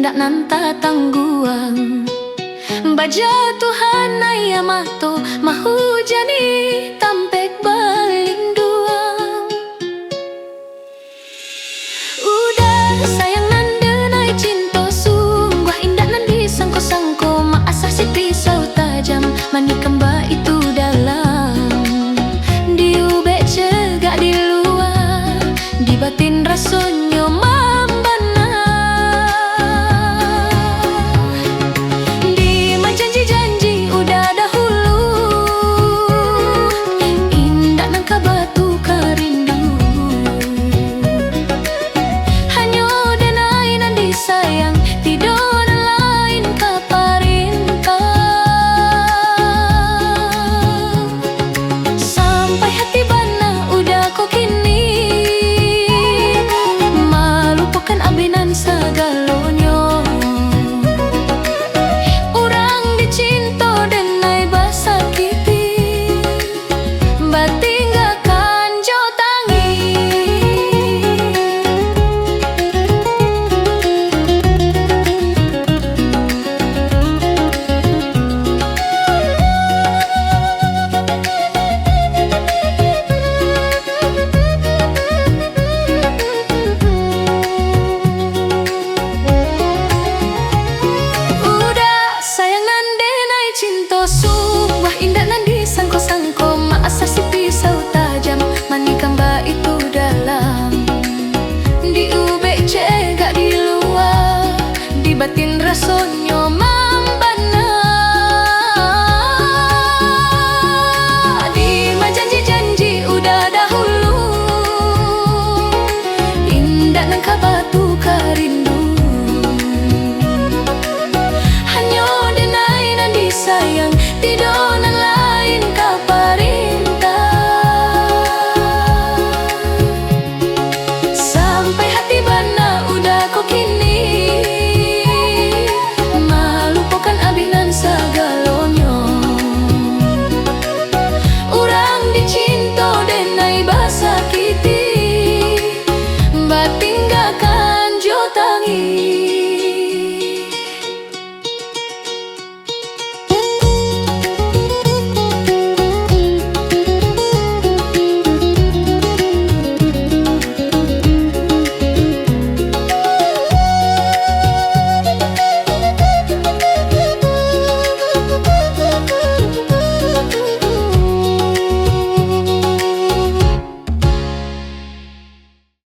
ndak nanta tangguang. Baja Tuhan ayah mato mahujani tampek balinduang. Udah sayang nanda nai cinta sungguh indah nandi sangko-sangko maasah si pisau tajam manikam ba itu dalam. Di ube cegak di luar, di batin rasanya membana. Di janji udah dahulu, indah nangka batu karindu. Hanya denai nandi sayang, tidur lain kaparinta. Sampai hati bana udah kok kini melupakan abinan segalonyo. Orang dicinta denai basakiti, batinggakan jo tangi. Cinta sungguh indah nandi sangko-sangko maasah si pisau tajam manikam ba itu dalam. Di ube cegak di luar, di batin rasanya